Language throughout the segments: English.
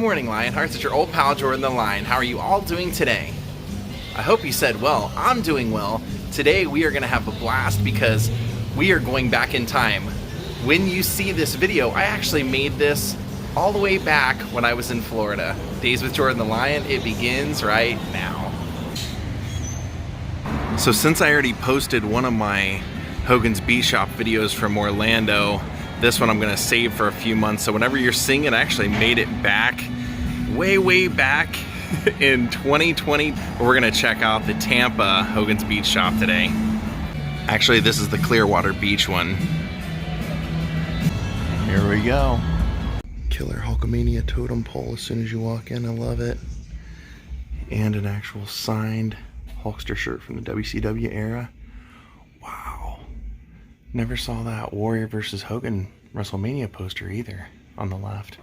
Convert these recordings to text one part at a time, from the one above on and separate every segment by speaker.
Speaker 1: morning, Lionhearts. It's your old pal Jordan the Lion. How are you all doing today? I hope you said well. I'm doing well. Today we are going to have a blast because we are going back in time. When you see this video, I actually made this all the way back when I was in Florida. Daze with Jordan the Lion, it begins right now. So since I already posted one of my Hogan's Beach Shop videos from Orlando, this one I'm gonna save for a few months. So whenever you're seeing it, I actually made it back, way back in 2020. We're gonna check out the Tampa Hogan's Beach Shop today. Actually, this is the Clearwater Beach one. Here we go. Killer Hulkamania totem pole as soon as you walk in, I love it. And an actual signed Hulkster shirt from the WCW era. Wow. Never saw that Warrior versus Hogan WrestleMania poster either on the left.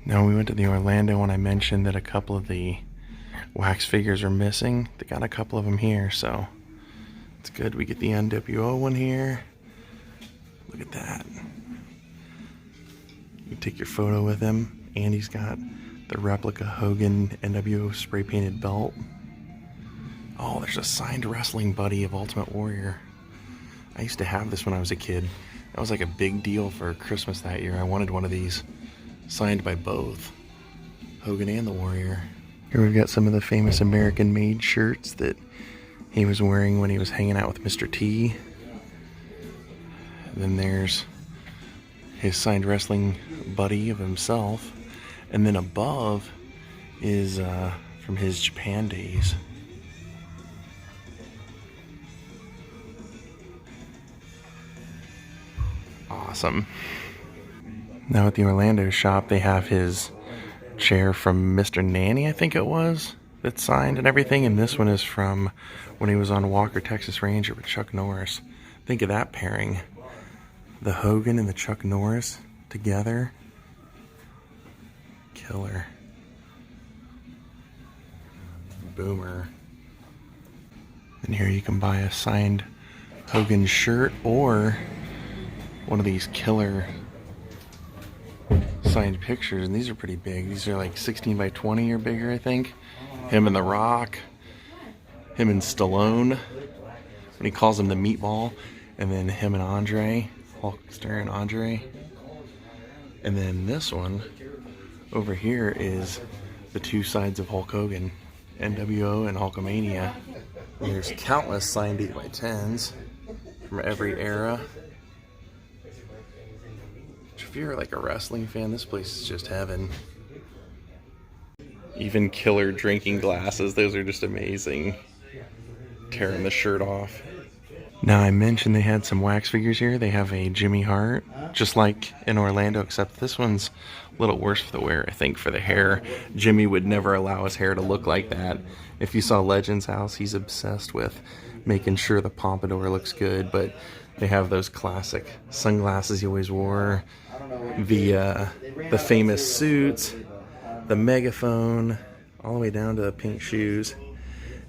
Speaker 1: Now we went to the Orlando when I mentioned that a couple of the wax figures are missing. They got a couple of them here, so it's good. We get the NWO one here. Look at that. You take your photo with him, and he's got the replica Hogan NWO spray painted belt. Oh, there's a signed wrestling buddy of Ultimate Warrior. I used to have this when I was a kid. That was like a big deal for Christmas that year. I wanted one of these signed by both Hogan and the Warrior. Here we've got some of the famous American made shirts that he was wearing when he was hanging out with Mr. T. And then there's his signed wrestling buddy of himself. And then above is from his Japan days. Awesome. Now at the Orlando shop, they have his chair from Mr. Nanny, I think it was, that's signed and everything. And this one is from when he was on Walker, Texas Ranger with Chuck Norris. Think of that pairing. The Hogan and the Chuck Norris together. Killer. Boomer. And here you can buy a signed Hogan shirt or one of these killer signed pictures, and these are pretty big. These are like 16 by 20 or bigger, I think. Him and The Rock, him and Stallone when he calls him the meatball, and then him and Andre, Hulkster and Andre. And then this one over here is the two sides of Hulk Hogan, NWO and Hulkamania. And there's countless signed 8x10s from every era. If you're like a wrestling fan, this place is just heaven. Even killer drinking glasses, those are just amazing. Tearing the shirt off. Now I mentioned they had some wax figures here. They have a Jimmy Hart, just like in Orlando, except this one's a little worse for the wear, I think, for the hair. Jimmy would never allow his hair to look like that. If you saw Legend's house, he's obsessed with making sure the pompadour looks good, but they have those classic sunglasses he always wore, the famous suits, the megaphone, all the way down to the pink shoes.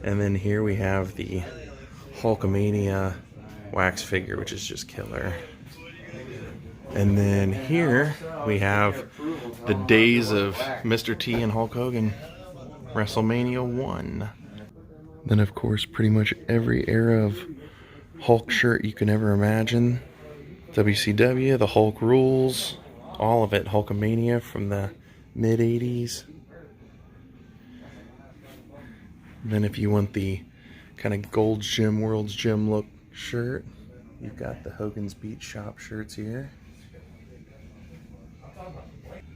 Speaker 1: And then here we have the Hulkamania wax figure, which is just killer. And then here we have the days of Mr. T and Hulk Hogan, WrestleMania 1. Then of course pretty much every era of Hulk shirt you can ever imagine. WCW, the Hulk rules, all of it. Hulkamania from the mid 80s. Then if you want the kind of Gold's Gym, World's Gym look shirt, you've got the Hogan's Beach Shop shirts here.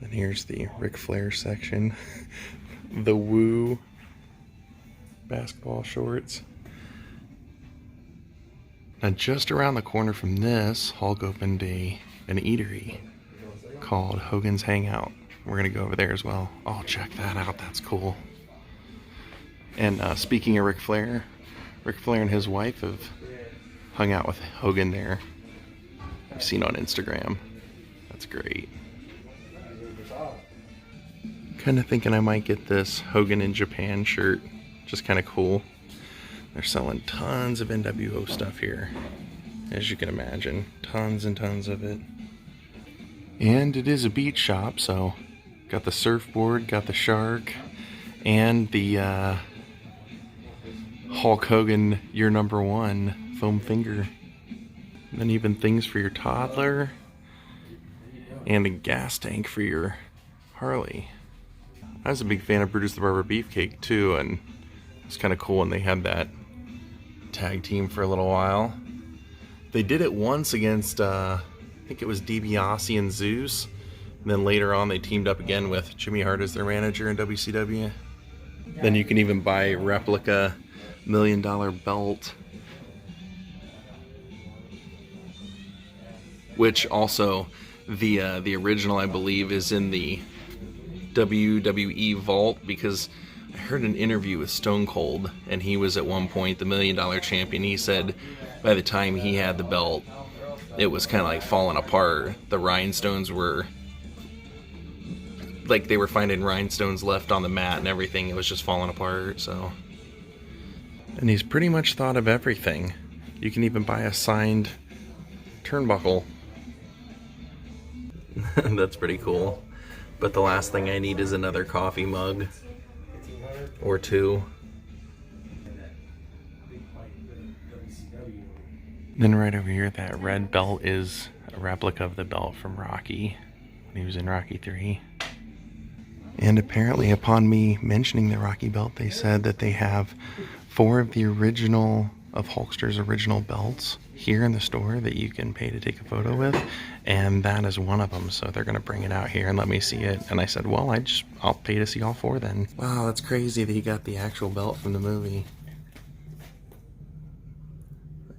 Speaker 1: And here's the Ric Flair section. The Woo basketball shorts. Now just around the corner from this, Hulk opened an eatery called Hogan's Hangout. We're gonna go over there as well. Oh, check that out, that's cool. And speaking of Ric Flair and his wife have hung out with Hogan there. I've seen on Instagram. That's great. Kind of thinking I might get this Hogan in Japan shirt. Just kind of cool. They're selling tons of NWO stuff here, as you can imagine. Tons and tons of it. And it is a beach shop, so Got the surfboard, got the shark, and the Hulk Hogan Year Number 1 foam finger. And then even things for your toddler, and a gas tank for your Harley. I was a big fan of Brutus the Barber Beefcake too, and it's kind of cool when they had that tag team for a little while. They did it once against, I think it was DiBiase and Zeus, and then later on they teamed up again with Jimmy Hart as their manager in WCW. Then you can even buy a replica $1 million belt, which also the original, I believe, is in the WWE vault, because I heard an interview with Stone Cold, and he was at one point the $1 million champion. He said by the time he had the belt, it was kind of like falling apart. The rhinestones were like, they were finding rhinestones left on the mat and everything. It was just falling apart. So, and he's pretty much thought of everything. You can even buy a signed turnbuckle. That's pretty cool. But the last thing I need is another coffee mug or two. Then right over here, that red belt is a replica of the belt from Rocky when he was in Rocky 3. And apparently, upon me mentioning the Rocky belt, they said that they have 4 of the original, of Hulkster's original belts here in the store that you can pay to take a photo with, and that is one of them. So they're going to bring it out here and let me see it. And I said, well, I'll pay to see all 4 then. Wow, that's crazy that he got the actual belt from the movie.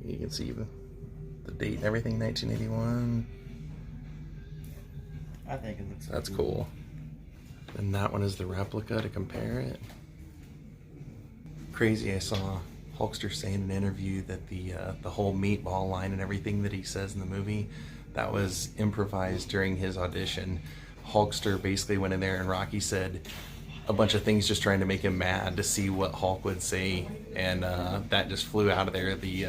Speaker 1: You can see the date and everything, 1981.
Speaker 2: I think it looks
Speaker 1: That's cool. And that one is the replica to compare it. Crazy, I saw Hulkster say in an interview that the whole meatball line and everything that he says in the movie, that was improvised during his audition. Hulkster basically went in there and Rocky said a bunch of things just trying to make him mad to see what Hulk would say, and that just flew out of there. They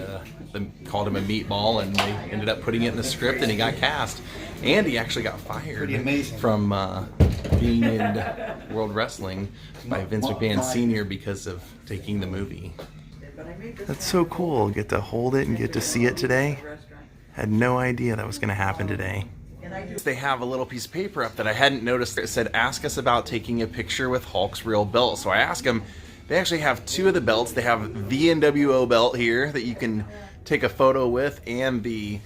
Speaker 1: called him a meatball, and they ended up putting it in the script, and he got cast. And he actually got fired from being in World Wrestling by Vince McMahon Sr. because of taking the movie. That's so cool. Get to hold it and get to see it today. Had no idea that was going to happen today. They have a little piece of paper up that I hadn't noticed that said, ask us about taking a picture with Hulk's real belt. So I asked them. They actually have 2 of the belts. They have the NWO belt here that you can take a photo with, and the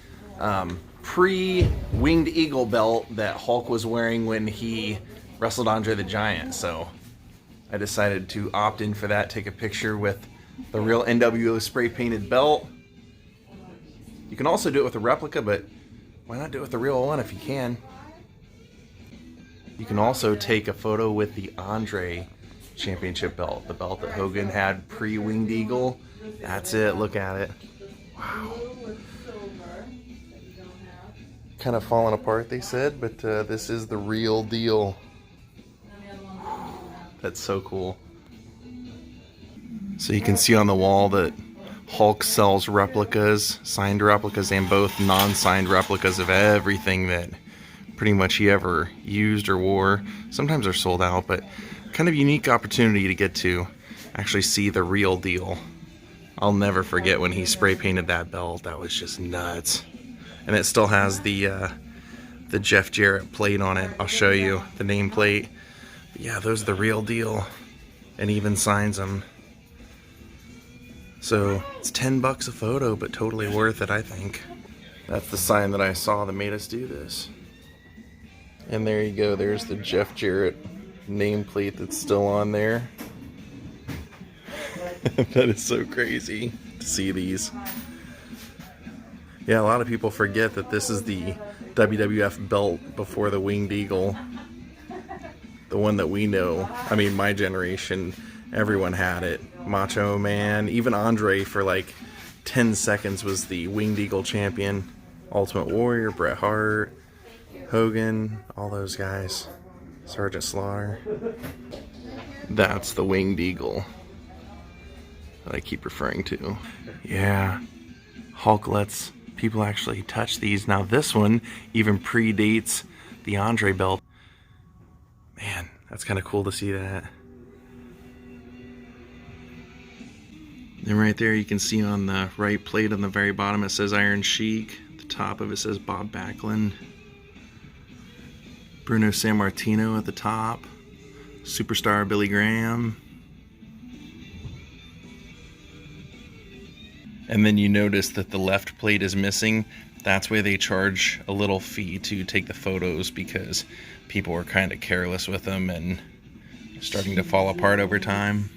Speaker 1: pre-Winged Eagle belt that Hulk was wearing when he wrestled Andre the Giant. So I decided to opt in for that, take a picture with the real NWO spray painted belt. You can also do it with a replica, but why not do it with the real one if you can? You can also take a photo with the Andre Championship belt, the belt that Hogan had pre-Winged Eagle. That's it, look at it. Wow. Kind of falling apart, they said, but this is the real deal. That's so cool. So you can see on the wall that Hulk sells replicas, signed replicas, and both non-signed replicas of everything that pretty much he ever used or wore. Sometimes they're sold out, but kind of unique opportunity to get to actually see the real deal. I'll never forget when he spray painted that belt. That was just nuts. And it still has the Jeff Jarrett plate on it. I'll show you the nameplate. Yeah, those are the real deal. And even signs them. So it's $10 a photo, but totally worth it, I think. That's the sign that I saw that made us do this. And there you go. There's the Jeff Jarrett nameplate that's still on there. That is so crazy to see these. Yeah, a lot of people forget that this is the WWF belt before the Winged Eagle. The one that we know. I mean, my generation, everyone had it. Macho Man, even Andre for like 10 seconds was the Winged Eagle champion. Ultimate Warrior, Bret Hart, Hogan, all those guys. Sergeant Slaughter. That's the Winged Eagle that I keep referring to. Yeah, Hulk lets people actually touch these. Now this one even predates the Andre belt. Man, That's kind of cool to see that. And right there you can see on the right plate on the very bottom it says Iron Sheik. The top of it says Bob Backlund. Bruno Sammartino at the top. Superstar Billy Graham. And then you notice that the left plate is missing. That's why they charge a little fee to take the photos, because people were kind of careless with them and starting to fall apart over time.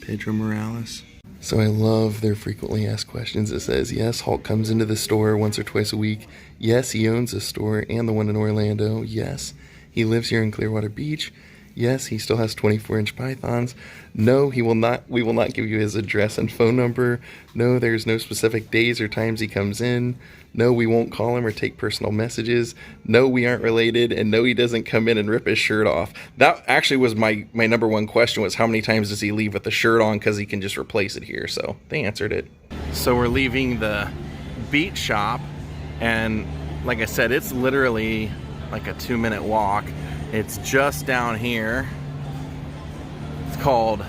Speaker 1: Pedro Morales. So I love their frequently asked questions. It says, yes, Hulk comes into the store once or twice a week. Yes, he owns a store and the one in Orlando. Yes, he lives here in Clearwater Beach. Yes, he still has 24-inch pythons. No, we will not give you his address and phone number. No, there's no specific days or times he comes in. No, we won't call him or take personal messages. No, we aren't related. And no, he doesn't come in and rip his shirt off. That actually was my number one question, was how many times does he leave with the shirt on, because he can just replace it here. So they answered it. So we're leaving the beach shop, and like I said, it's literally like a 2-minute walk. It's just down here. It's called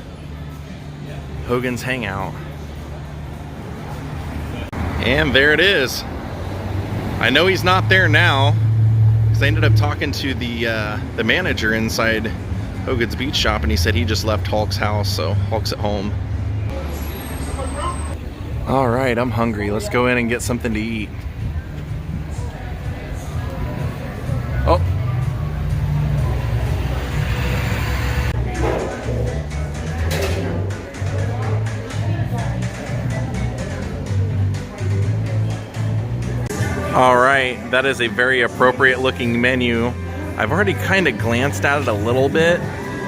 Speaker 1: Hogan's Hangout. And there it is. I know he's not there now, because I ended up talking to the manager inside Hogan's Beach Shop, and he said he just left Hulk's house, so Hulk's at home. All right, I'm hungry. Let's go in and get something to eat. Oh. All right, that is a very appropriate looking menu. I've already kind of glanced at it a little bit,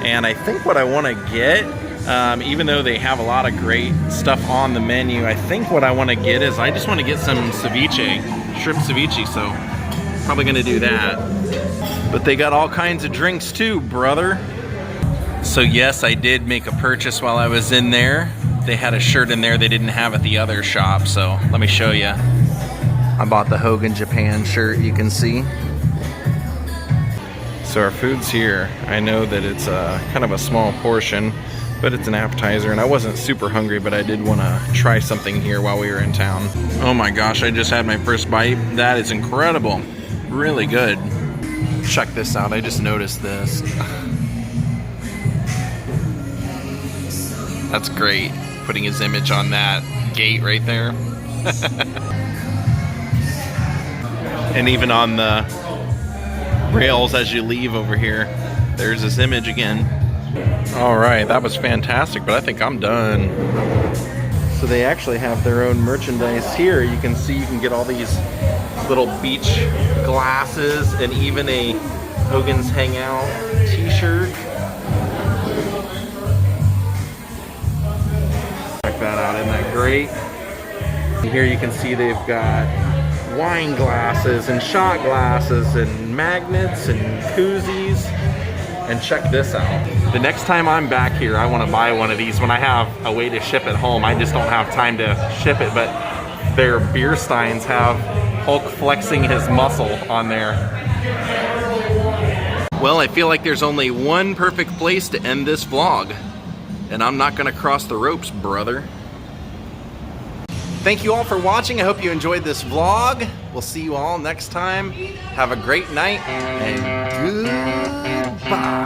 Speaker 1: and I think what I want to get, even though they have a lot of great stuff on the menu, I think what I want to get is, I just want to get some ceviche, shrimp ceviche, so probably going to do that. But they got all kinds of drinks too, brother. So yes, I did make a purchase while I was in there. They had a shirt in there they didn't have at the other shop, so let me show you. I bought the Hogan Japan shirt, you can see. So our food's here. I know that it's kind of a small portion, but it's an appetizer, and I wasn't super hungry, but I did want to try something here while we were in town. Oh my gosh, I just had my first bite. That is incredible. Really good. Check this out, I just noticed this. That's great, putting his image on that gate right there. And even on the rails as you leave over here, there's this image again. All right, that was fantastic, but I think I'm done. So they actually have their own merchandise here. You can see you can get all these little beach glasses and even a Hogan's Hangout t-shirt. Check that out, isn't that great? And here you can see they've got wine glasses and shot glasses and magnets and koozies. And check this out. The next time I'm back here, I want to buy one of these when I have a way to ship it home. I just don't have time to ship it, but their beer steins have Hulk flexing his muscle on there. Well, I feel like there's only one perfect place to end this vlog, and I'm not gonna cross the ropes, brother. Thank you all for watching. I hope you enjoyed this vlog. We'll see you all next time. Have a great night, and goodbye.